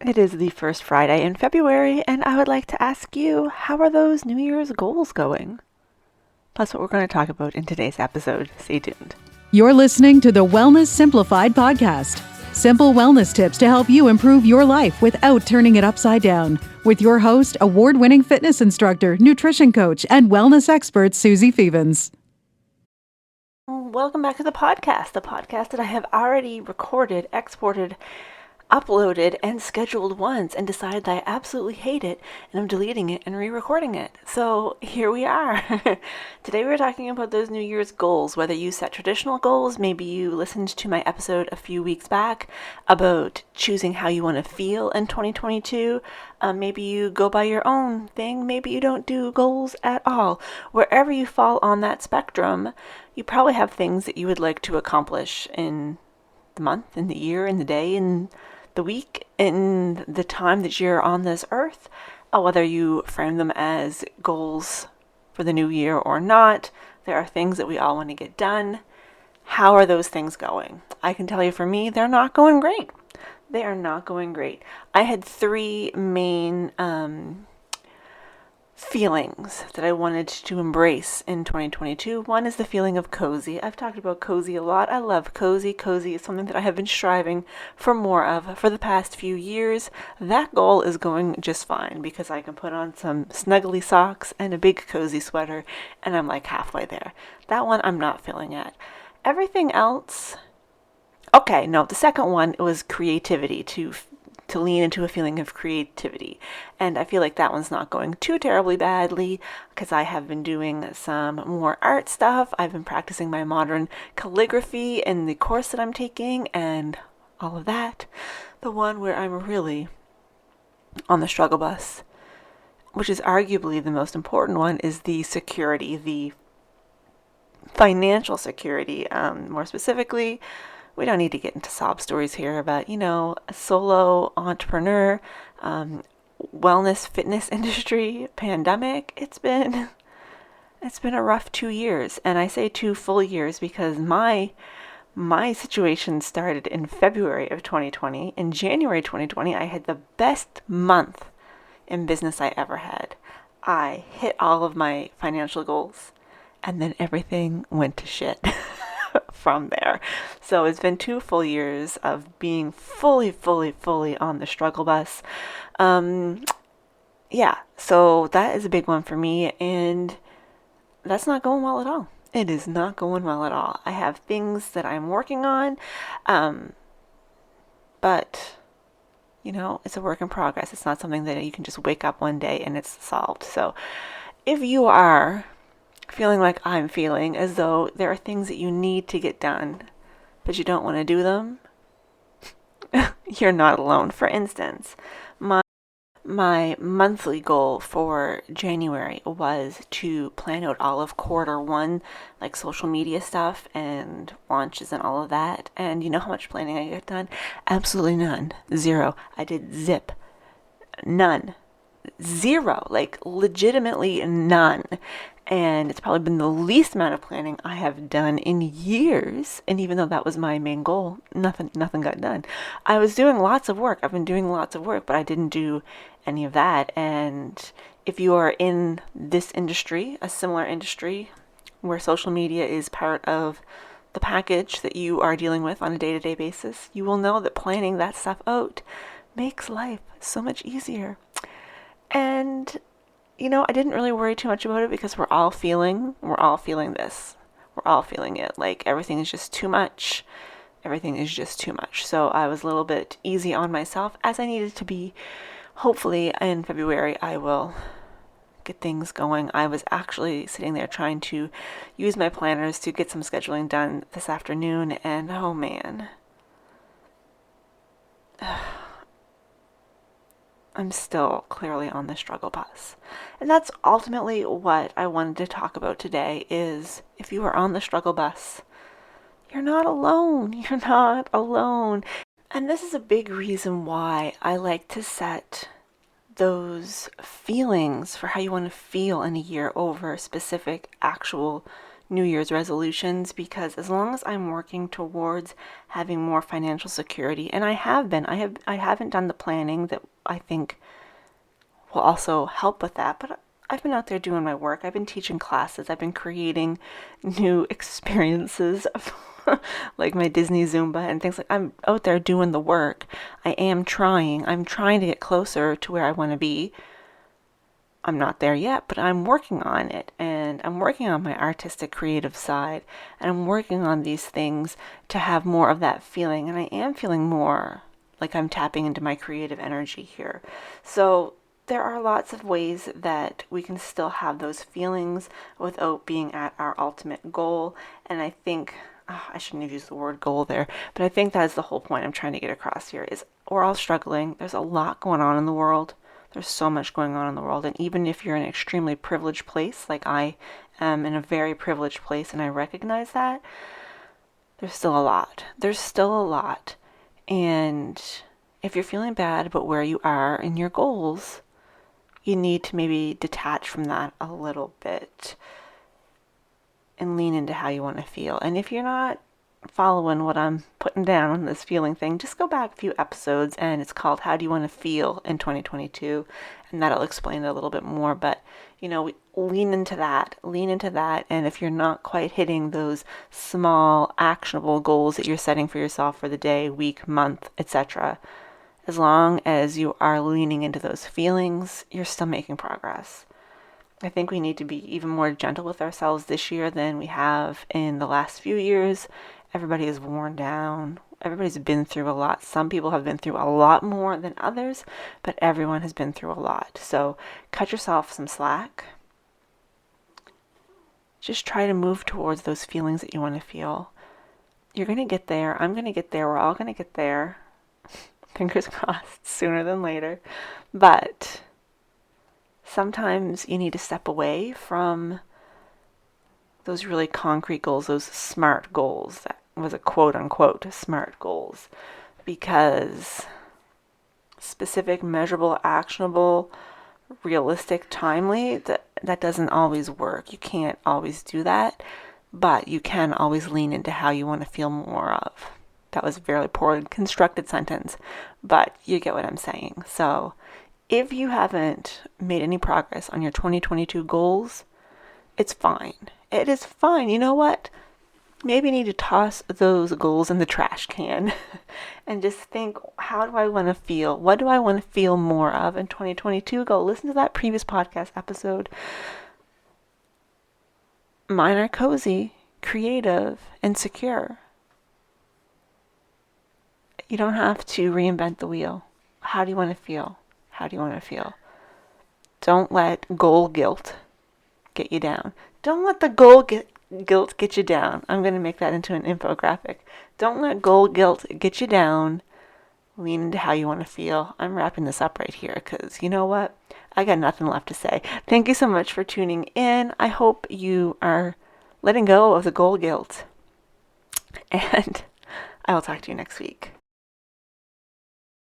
It is the first Friday in February, and I would like to ask you, how are those New Year's goals going? Plus, what we're going to talk about in today's episode. Stay tuned. You're listening to the Wellness Simplified podcast. Simple wellness tips to help you improve your life without turning it upside down. With your host, award-winning fitness instructor, nutrition coach, and wellness expert, Susie Fevens. Welcome back to the podcast that I have already recorded, exported, uploaded, and scheduled once and decided that I absolutely hate it and I'm deleting it and re-recording it. So here we are. Today we're talking about those New Year's goals, whether you set traditional goals, maybe you listened to my episode a few weeks back about choosing how you want to feel in 2022. Maybe you go by your own thing, maybe you don't do goals at all. Wherever you fall on that spectrum, you probably have things that you would like to accomplish in the month, in the year, in the day, in the week, in the time that you're on this earth, whether you frame them as goals for the new year or not. There are things that we all want to get done. How are those things going? I can tell you for me, they're not going great. They are not going great. I had three main feelings that I wanted to embrace in 2022. One is the feeling of cozy. I've talked about cozy a lot. I love cozy. Cozy is something that I have been striving for more of for the past few years. That goal is going just fine because I can put on some snuggly socks and a big cozy sweater and I'm like halfway there. That one I'm not feeling yet. Everything else, okay, no, the second one was creativity, to lean into a feeling of creativity. And I feel like that one's not going too terribly badly because I have been doing some more art stuff. I've been practicing my modern calligraphy in the course that I'm taking and all of that. The one where I'm really on the struggle bus, which is arguably the most important one, is the security, the financial security. More specifically, we don't need to get into sob stories here about, a solo entrepreneur, wellness, fitness industry, pandemic. It's been a rough 2 years. And I say 2 full years because my situation started in February of 2020. In January 2020, I had the best month in business I ever had. I hit all of my financial goals and then everything went to shit. From there. So it's been 2 full years of being fully on the struggle bus. So that is a big one for me, and that's not going well at all. It is not going well at all. I have things that I'm working on, but it's a work in progress. It's not something that you can just wake up one day and it's solved. So if you are feeling like I'm feeling, as though there are things that you need to get done, but you don't want to do them, you're not alone. For instance, my monthly goal for January was to plan out all of Q1, like social media stuff and launches and all of that. And you know how much planning I got done? Absolutely none. Zero. I did zip. None. Zero. Like legitimately none. And it's probably been the least amount of planning I have done in years. And even though that was my main goal, nothing got done. I was doing lots of work. I've been doing lots of work, but I didn't do any of that. And if you are in this industry, a similar industry where social media is part of the package that you are dealing with on a day-to-day basis, you will know that planning that stuff out makes life so much easier. And I didn't really worry too much about it because we're all feeling this. We're all feeling it. Like everything is just too much. Everything is just too much. So I was a little bit easy on myself as I needed to be. Hopefully in February I will get things going. I was actually sitting there trying to use my planners to get some scheduling done this afternoon, and oh man. I'm still clearly on the struggle bus. And that's ultimately what I wanted to talk about today is if you are on the struggle bus, you're not alone. You're not alone. And this is a big reason why I like to set those feelings for how you want to feel in a year over specific actual New Year's resolutions, because as long as I'm working towards having more financial security, and I haven't done the planning that I think will also help with that, but I've been out there doing my work. I've been teaching classes. I've been creating new experiences like my Disney Zumba and things like I'm out there doing the work. I am trying. I'm trying to get closer to where I want to be. I'm not there yet, but I'm working on it, and I'm working on my artistic creative side, and I'm working on these things to have more of that feeling, and I am feeling more like I'm tapping into my creative energy here. So there are lots of ways that we can still have those feelings without being at our ultimate goal, and I think I shouldn't have used the word goal there, but I think that's the whole point I'm trying to get across here is we're all struggling. There's a lot going on in the world. There's so much going on in the world. And even if you're in an extremely privileged place, like I am in a very privileged place and I recognize that, there's still a lot. There's still a lot. And if you're feeling bad about where you are in your goals, you need to maybe detach from that a little bit and lean into how you want to feel. And if you're not following what I'm putting down on this feeling thing, just go back a few episodes and it's called How Do You Want to Feel in 2022? And that'll explain it a little bit more. But, lean into that. Lean into that. And if you're not quite hitting those small, actionable goals that you're setting for yourself for the day, week, month, etc., as long as you are leaning into those feelings, you're still making progress. I think we need to be even more gentle with ourselves this year than we have in the last few years. Everybody is worn down. Everybody's been through a lot. Some people have been through a lot more than others, but everyone has been through a lot. So cut yourself some slack. Just try to move towards those feelings that you want to feel. You're going to get there. I'm going to get there. We're all going to get there. Fingers crossed, sooner than later. But sometimes you need to step away from those really concrete goals, those SMART goals. That was a quote unquote SMART goals, because specific, measurable, actionable, realistic, timely, that doesn't always work. You can't always do that, but you can always lean into how you want to feel more of. That was a very poorly constructed sentence, but you get what I'm saying. So if you haven't made any progress on your 2022 goals, it's fine. It is fine. You know what? Maybe you need to toss those goals in the trash can and just think, how do I want to feel? What do I want to feel more of in 2022? Go listen to that previous podcast episode. Mine are cozy, creative, and secure. You don't have to reinvent the wheel. How do you want to feel? How do you want to feel? Don't let goal guilt get you down. Don't let the guilt get you down. I'm going to make that into an infographic. Don't let goal guilt get you down. Lean into how you want to feel. I'm wrapping this up right here because you know what? I got nothing left to say. Thank you so much for tuning in. I hope you are letting go of the goal guilt. And I will talk to you next week.